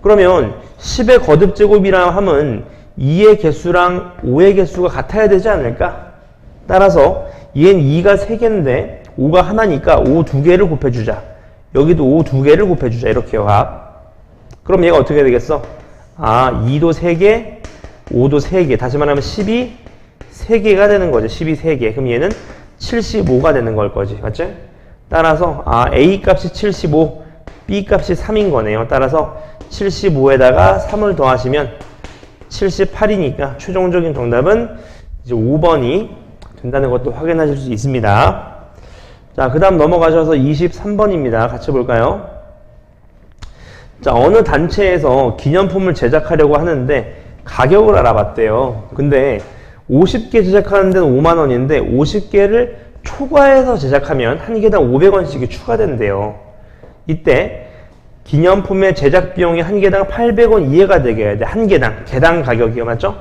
그러면 10의 거듭제곱이라 하면 2의 개수랑 5의 개수가 같아야 되지 않을까? 따라서 얘는 2가 3개인데 5가 하나니까 5 2개를 곱해주자. 여기도 5 2개를 곱해주자. 이렇게요. 값. 그럼 얘가 어떻게 되겠어? 2도 3개, 5도 3개. 다시 말하면 10이 3개가 되는 거죠. 10이 3개. 그럼 얘는 75가 되는 걸 거지. 맞지? 따라서 A 값이 75, B 값이 3인 거네요. 따라서 75에다가 3을 더하시면 78이니까 최종적인 정답은 이제 5번이 된다는 것도 확인하실 수 있습니다. 자, 그 다음 넘어가셔서 23번입니다. 같이 볼까요? 자, 어느 단체에서 기념품을 제작하려고 하는데 가격을 알아봤대요. 근데 50개 제작하는 데는 5만원인데 50개를 초과해서 제작하면 한 개당 500원씩이 추가된대요. 이때 기념품의 제작 비용이 한 개당 800원 이하가 되게 해야 돼. 한 개당 가격이요. 맞죠?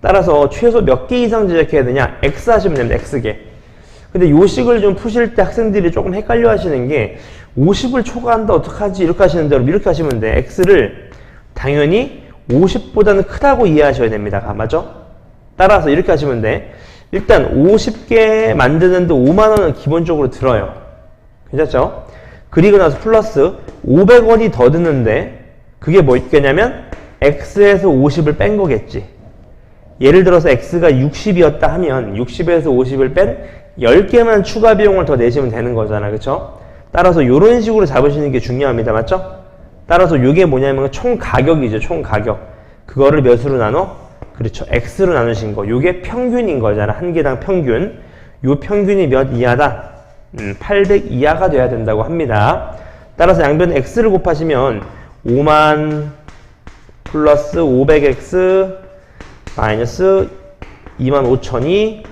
따라서 최소 몇 개 이상 제작해야 되냐? X 하시면 됩니다. X개. 근데 요식을 좀 푸실 때 학생들이 조금 헷갈려 하시는 게 50을 초과한다 어떡하지? 이렇게 하시는 대로 이렇게 하시면 돼. X를 당연히 50보다는 크다고 이해하셔야 됩니다. 맞죠? 따라서 이렇게 하시면 돼. 일단 50개 만드는데 5만원은 기본적으로 들어요. 괜찮죠? 그리고 나서 플러스 500원이 더 드는데 그게 뭐 있겠냐면 X에서 50을 뺀 거겠지. 예를 들어서 X가 60이었다 하면 60에서 50을 뺀 10개만 추가 비용을 더 내시면 되는 거잖아. 그쵸? 따라서 이런 식으로 잡으시는 게 중요합니다. 맞죠? 따라서 이게 뭐냐면 총 가격이죠. 총 가격. 그거를 몇으로 나눠? 그렇죠. X로 나누신 거. 이게 평균인 거잖아. 한 개당 평균. 요 평균이 몇 이하다? 800 이하가 돼야 된다고 합니다. 따라서 양변 X를 곱하시면 5만 플러스 500X 마이너스 25,000이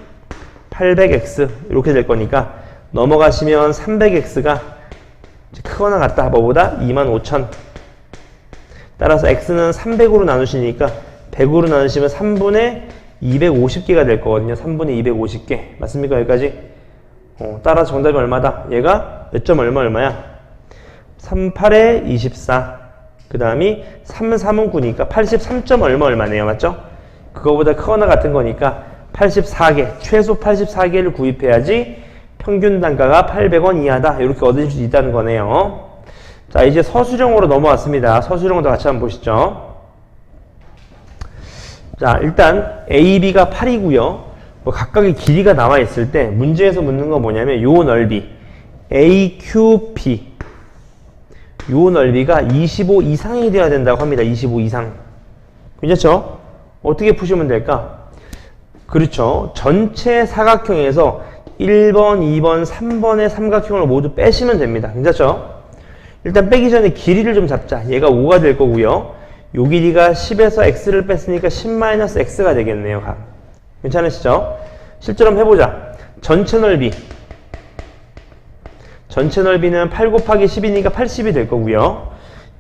800X 이렇게 될 거니까 넘어가시면 300X가 크거나 같다 뭐보다 25,000. 따라서 X는 300으로 나누시니까 100으로 나누시면 3분의 250개가 될 거거든요. 3분의 250개. 맞습니까? 여기까지? 따라서 정답이 얼마다? 얘가 몇 점 얼마야? 38에 24. 그 다음이 3, 3은 9니까 83점 얼마네요. 맞죠? 그거보다 크거나 같은 거니까 84개, 최소 84개를 구입해야지 평균 단가가 800원 이하다. 이렇게 얻으실 수 있다는 거네요. 자, 이제 서술형으로 넘어왔습니다. 서술형도 같이 한번 보시죠. 자, 일단 A, B가 8이고요. 뭐 각각의 길이가 나와 있을 때 문제에서 묻는 건 뭐냐면 요 넓이 AQP 요 넓이가 25 이상이 되어야 된다고 합니다. 25 이상. 괜찮죠? 어떻게 푸시면 될까? 그렇죠. 전체 사각형에서 1번, 2번, 3번의 삼각형을 모두 빼시면 됩니다. 괜찮죠? 일단 빼기 전에 길이를 좀 잡자. 얘가 5가 될 거고요. 요 길이가 10에서 x를 뺐으니까 10-x가 되겠네요. 괜찮으시죠? 실제로 한번 해보자. 전체 넓이는 8 곱하기 10이니까 80이 될 거고요.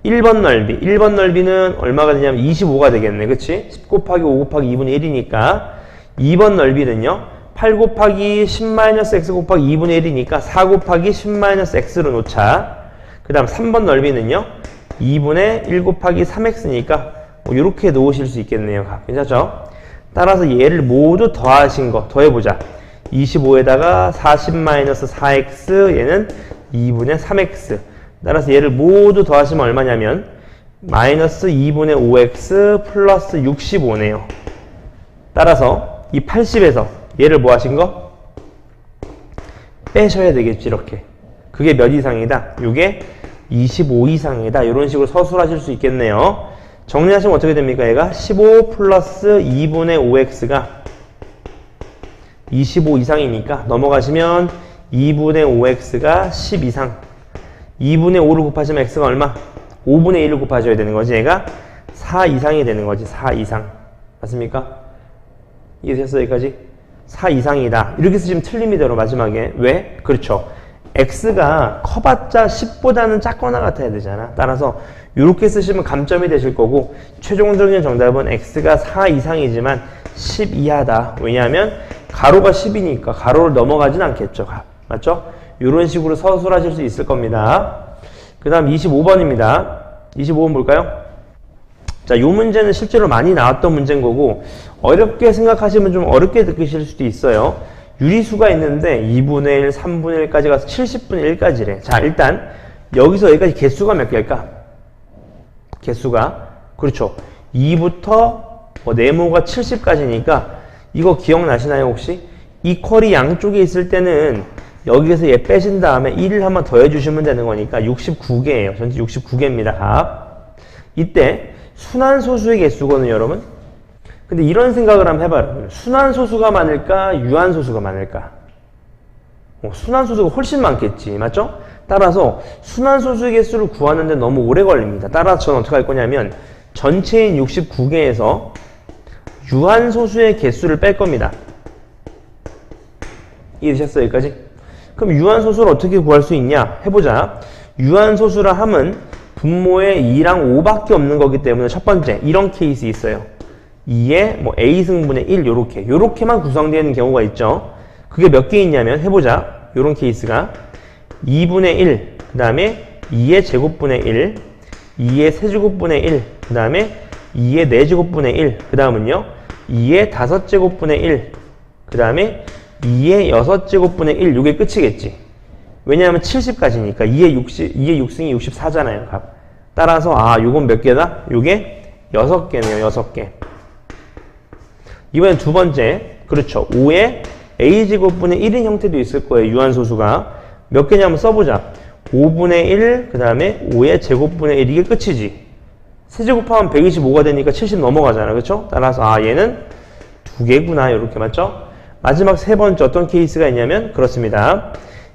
1번 넓이는 얼마가 되냐면 25가 되겠네. 그치? 10 곱하기 5 곱하기 2분의 1이니까 2번 넓이는요. 8 곱하기 10-x 곱하기 2분의 1이니까 4 곱하기 10-x로 놓자. 그 다음 3번 넓이는요. 2분의 1 곱하기 3x니까 뭐 이렇게 놓으실 수 있겠네요. 괜찮죠? 따라서 얘를 모두 더하신 거 더해보자. 25에다가 40-4x 얘는 2분의 3x. 따라서 얘를 모두 더하시면 얼마냐면 마이너스 2분의 5x 플러스 65네요. 따라서 이 80에서 얘를 뭐 하신 거? 빼셔야 되겠지. 이렇게. 그게 몇 이상이다? 이게 25 이상이다. 이런 식으로 서술하실 수 있겠네요. 정리하시면 어떻게 됩니까? 얘가 15 플러스 2분의 5x가 25 이상이니까 넘어가시면 2분의 5x가 10 이상. 2분의 5를 곱하시면 x가 얼마? 5분의 1을 곱하셔야 되는 거지. 얘가 4 이상이 되는 거지. 4 이상. 맞습니까? 이해되셨어요? 여기까지? 4 이상이다. 이렇게 쓰시면 틀림이대로 마지막에. 왜? 그렇죠. x가 커봤자 10보다는 작거나 같아야 되잖아. 따라서 이렇게 쓰시면 감점이 되실 거고 최종적인 정답은 x가 4 이상이지만 10 이하다. 왜냐하면 가로가 10이니까 가로를 넘어가진 않겠죠. 맞죠? 이런 식으로 서술하실 수 있을 겁니다. 그 다음 25번입니다. 25번 볼까요? 자, 이 문제는 실제로 많이 나왔던 문제인 거고 어렵게 생각하시면 좀 어렵게 느끼실 수도 있어요. 유리수가 있는데 2분의 1, 3분의 1까지 가서 70분의 1까지래. 자, 일단 여기서 여기까지 개수가 몇 개일까? 개수가 그렇죠. 2부터 네모가 70까지니까 이거 기억나시나요 혹시? 이퀄이 양쪽에 있을 때는 여기에서 얘 빼신 다음에 1을 한번 더해 주시면 되는 거니까 69개예요. 전체 69개입니다. 각. 이때 순환소수의 개수거든요, 여러분. 근데 이런 생각을 한번 해봐요. 순환소수가 많을까? 유한소수가 많을까? 순환소수가 훨씬 많겠지. 맞죠? 따라서 순환소수의 개수를 구하는데 너무 오래 걸립니다. 따라서 저는 어떻게 할 거냐면 전체인 69개에서 유한소수의 개수를 뺄 겁니다. 이해되셨어요? 여기까지? 그럼 유한소수를 어떻게 구할 수 있냐? 해보자. 유한소수라 함은 분모에 2랑 5밖에 없는 거기 때문에 첫 번째 이런 케이스 있어요. 2에 뭐 a승분의 1 요렇게만 구성되는 경우가 있죠. 그게 몇 개 있냐면 해보자. 요런 케이스가 2분의 1, 그 다음에 2의 제곱분의 1, 2의 세제곱분의 1, 그 다음에 2의 4제곱분의 1, 그 다음은요 2의 5제곱분의 1, 그 다음에 2의 6제곱분의 1, 요게 끝이겠지. 왜냐하면 70까지니까 2의 6승이 64잖아요. 값. 따라서 요건 몇 개다? 요게 6개네요. 6개. 이번엔 두 번째. 그렇죠. 5의 a제곱분의 1인 형태도 있을 거예요. 유한소수가. 몇 개냐 한번 써보자. 5분의 1, 그 다음에 5의 제곱분의 1, 이게 끝이지. 세제곱하면 125가 되니까 70 넘어가잖아. 그렇죠? 따라서 얘는 두 개구나. 이렇게 맞죠? 마지막 세 번째 어떤 케이스가 있냐면 그렇습니다.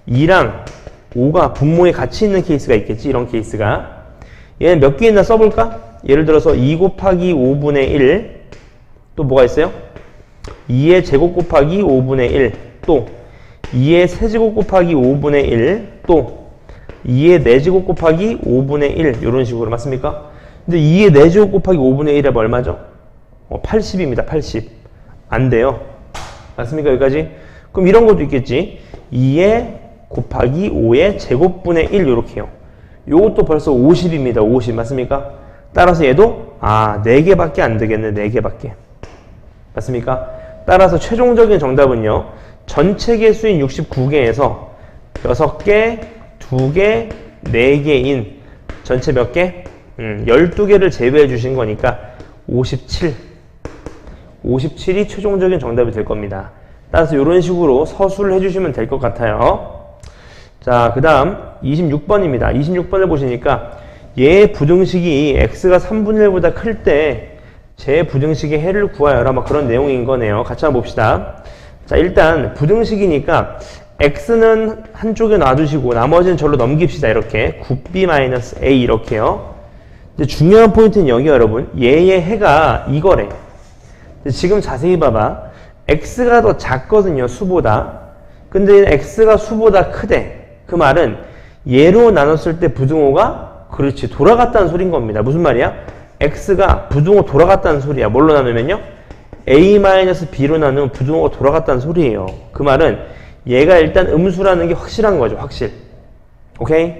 2랑 5가 분모에 같이 있는 케이스가 있겠지. 이런 케이스가. 얘는 몇 개 있나 써볼까? 예를 들어서 2 곱하기 5분의 1, 또 뭐가 있어요? 2의 제곱 곱하기 5분의 1, 또 2의 세제곱 곱하기 5분의 1, 또 2의 4제곱 곱하기 5분의 1, 이런 식으로 맞습니까? 근데 2의 4제곱 곱하기 5분의 1이 얼마죠? 80입니다. 80. 안 돼요. 맞습니까? 여기까지? 그럼 이런 것도 있겠지. 2의 곱하기 5의 제곱분의 1, 요렇게요. 요것도 벌써 50입니다. 50. 맞습니까? 따라서 얘도 4개밖에 안 되겠네. 4개밖에. 맞습니까? 따라서 최종적인 정답은요. 전체 개수인 69개에서 6개, 2개, 4개인 전체 몇 개? 12개를 제외해 주신 거니까 57. 57이 최종적인 정답이 될 겁니다. 따라서 이런 식으로 서술을 해주시면 될 것 같아요. 자, 그 다음 26번입니다. 26번을 보시니까 얘 부등식이 x가 3분의 1보다 클 때 제 부등식의 해를 구하여라. 뭐 그런 내용인 거네요. 같이 한번 봅시다. 자, 일단 부등식이니까 x는 한쪽에 놔두시고 나머지는 절로 넘깁시다. 이렇게 9b-a 이렇게요. 근데 중요한 포인트는 여기 여러분. 얘의 해가 이거래. 지금 자세히 봐봐. x가 더 작거든요. 수보다. 근데 x가 수보다 크대. 그 말은 얘로 나눴을 때 부등호가 그렇지 돌아갔다는 소린 겁니다. 무슨 말이야? x가 부등호 돌아갔다는 소리야. 뭘로 나누면요? a-b로 나누면 부등호가 돌아갔다는 소리예요. 그 말은 얘가 일단 음수라는 게 확실한 거죠. 확실. 오케이?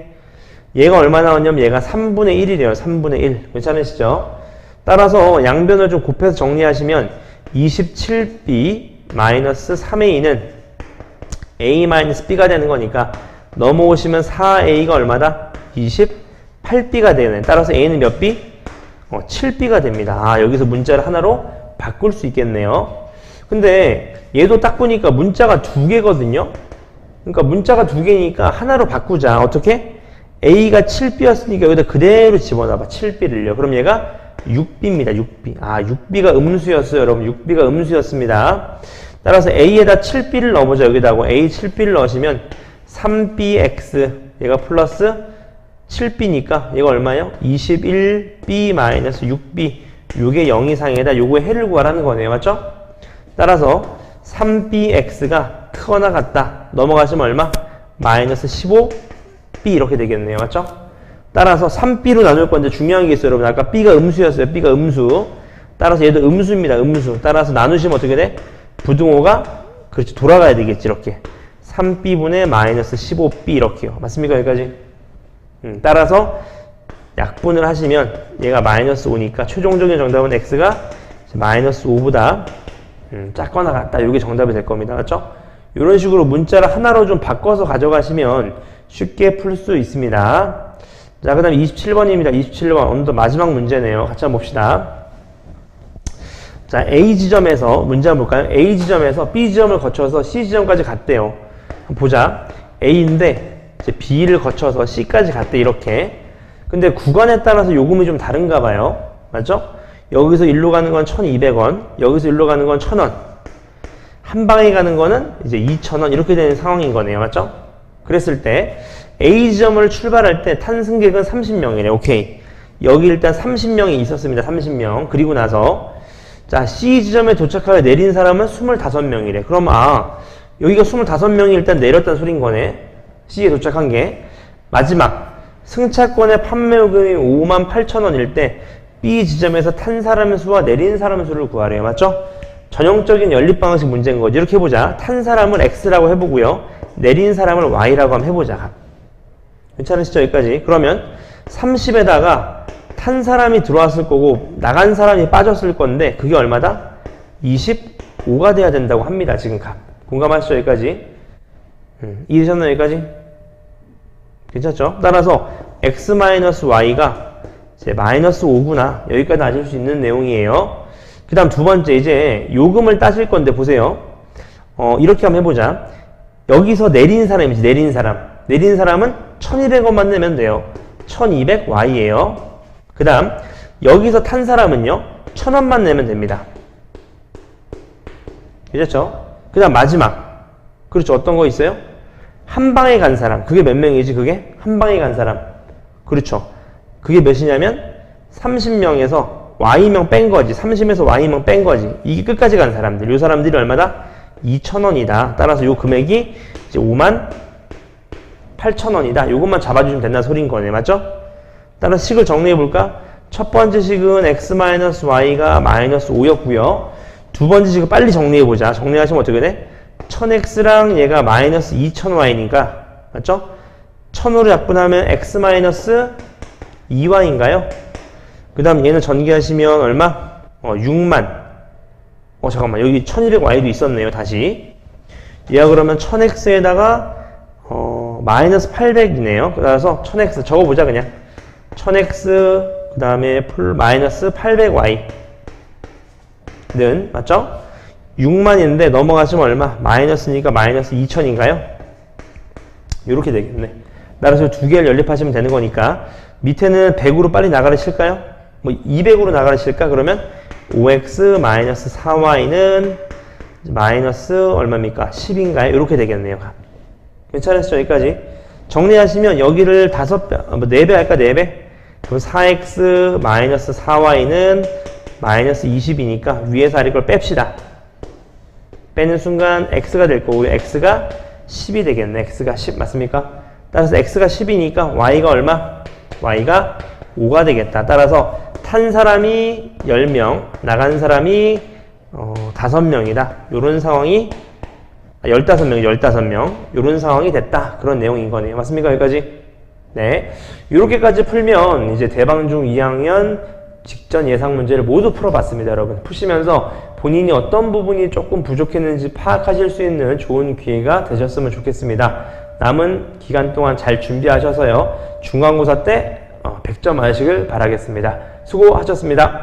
얘가 얼마 나왔냐면 얘가 3분의 1이래요. 3분의 1. 괜찮으시죠? 따라서 양변을 좀 곱해서 정리하시면 27b-3a는 a-b가 되는 거니까 넘어오시면 4a가 얼마다? 28b가 되네. 따라서 a는 몇 b? 7b가 됩니다. 여기서 문자를 하나로 바꿀 수 있겠네요. 근데 얘도 딱 보니까 문자가 두 개거든요. 그러니까 문자가 두 개니까 하나로 바꾸자. 어떻게? a가 7b였으니까 여기다 그대로 집어넣어봐. 7b를요. 그럼 얘가 6b입니다. 6b. 6b가 음수였어요. 여러분 6b가 음수였습니다. 따라서 a에다 7b를 넣어보자. 여기다가 a 7b를 넣으시면 3bx 얘가 플러스 7b니까 얘가 얼마예요? 21b-6b 요게 0 이상이다. 요거의 해를 구하라는 거네요. 맞죠? 따라서 3bx가 크거나 같다. 넘어가시면 얼마? 마이너스 15b 이렇게 되겠네요. 맞죠? 따라서 3b로 나눌 건데 중요한 게 있어요. 여러분 아까 b가 음수였어요. b가 음수. 따라서 얘도 음수입니다. 음수. 따라서 나누시면 어떻게 돼? 부등호가 그렇지 돌아가야 되겠지. 이렇게 3b분의 마이너스 15b 이렇게요. 맞습니까? 여기까지? 따라서 약분을 하시면 얘가 마이너스 5니까 최종적인 정답은 x가 마이너스 5보다 작거나 같다. 이게 정답이 될 겁니다. 맞죠? 이런 식으로 문자를 하나로 좀 바꿔서 가져가시면 쉽게 풀 수 있습니다. 자, 그 다음 27번입니다. 27번 오늘도 마지막 문제네요. 같이 한번 봅시다. 자, A 지점에서 문제 한번 볼까요? A 지점에서 B 지점을 거쳐서 C 지점까지 갔대요. 한번 보자. A인데 이제 B를 거쳐서 C까지 갔대. 이렇게. 근데 구간에 따라서 요금이 좀 다른가 봐요. 맞죠? 여기서 일로 가는 건 1,200원, 여기서 일로 가는 건 1,000원. 한 방에 가는 거는 이제 2,000원 이렇게 되는 상황인 거네요. 맞죠? 그랬을 때 A 지점을 출발할 때 탄 승객은 30명이래. 오케이. 여기 일단 30명이 있었습니다. 30명. 그리고 나서 자, C 지점에 도착하여 내린 사람은 25명이래. 그럼 여기가 25명이 일단 내렸다는 소린 거네. C에 도착한 게. 마지막 승차권의 판매 요금이 58,000원일 때 B 지점에서 탄 사람의 수와 내린 사람의 수를 구하래요. 맞죠? 전형적인 연립 방식 문제인 거지. 이렇게 해보자. 탄 사람을 X라고 해보고요. 내린 사람을 Y라고 한번 해보자. 괜찮으시죠? 여기까지. 그러면 30에다가 탄 사람이 들어왔을 거고 나간 사람이 빠졌을 건데 그게 얼마다? 25가 돼야 된다고 합니다. 지금 값. 공감하시죠? 여기까지. 이해되셨나요? 여기까지? 괜찮죠? 따라서 X-Y가 이제 마이너스 5구나. 여기까지 아실 수 있는 내용이에요. 그 다음 두 번째, 이제 요금을 따질 건데 보세요. 이렇게 한번 해보자. 여기서 내린 사람이지, 내린 사람. 내린 사람은 1,200원만 내면 돼요. 1,200Y예요. 그 다음, 여기서 탄 사람은요, 1,000원만 내면 됩니다. 괜찮죠? 그 다음 마지막. 그렇죠. 어떤 거 있어요? 한 방에 간 사람. 그게 몇 명이지, 그게? 한 방에 간 사람. 그렇죠. 그게 몇이냐면, 30명에서 Y명 뺀 거지. 30에서 Y명 뺀 거지. 이게 끝까지 간 사람들. 이 사람들이 얼마다? 2,000원이다. 따라서 이 금액이 이제 58,000원이다. 요것만 잡아주시면 된다는 소린 거네. 맞죠? 따라서 식을 정리해볼까? 첫 번째 식은 X-Y가 마이너스 5였고요. 두 번째 식을 빨리 정리해보자. 정리하시면 어떻게 돼? 1000X랑 얘가 마이너스 2000Y니까. 맞죠? 1000으로 약분하면 X 마이너스 2Y인가요? 그 다음 얘는 전개하시면 얼마? 6만. 잠깐만. 여기 1200Y도 있었네요. 다시. 얘가 그러면 1000X에다가, 마이너스 800이네요. 그래서 1000X 적어보자, 그냥. 1000X, 그 다음에 마이너스 800Y. 는, 맞죠? 6만인데 넘어가시면 얼마? 마이너스니까 마이너스 2000인가요? 이렇게 되겠네. 따라서 두 개를 연립하시면 되는 거니까. 밑에는 100으로 빨리 나가려 칠까요? 200으로 나가려 칠까? 그러면 5x 마이너스 4y는 마이너스 얼마입니까? 10인가요? 이렇게 되겠네요. 괜찮으시죠? 여기까지. 정리하시면 여기를 4배 할까? 4배? 그럼 4x 마이너스 4y는 마이너스 20이니까 위에서 아래 걸 뺍시다. 빼는 순간 x가 될 거고 x가 10이 되겠네. x가 10 맞습니까? 따라서 x가 10이니까 y가 얼마? y가 5가 되겠다. 따라서 탄 사람이 10명, 나간 사람이 5명이다. 요런 상황이 15명. 요런 상황이 됐다. 그런 내용인 거네요. 맞습니까? 여기까지? 네. 요렇게까지 풀면 이제 대방중 2학년 직전 예상 문제를 모두 풀어봤습니다. 여러분. 푸시면서 본인이 어떤 부분이 조금 부족했는지 파악하실 수 있는 좋은 기회가 되셨으면 좋겠습니다. 남은 기간 동안 잘 준비하셔서요. 중간고사 때 100점 하시길 바라겠습니다. 수고하셨습니다.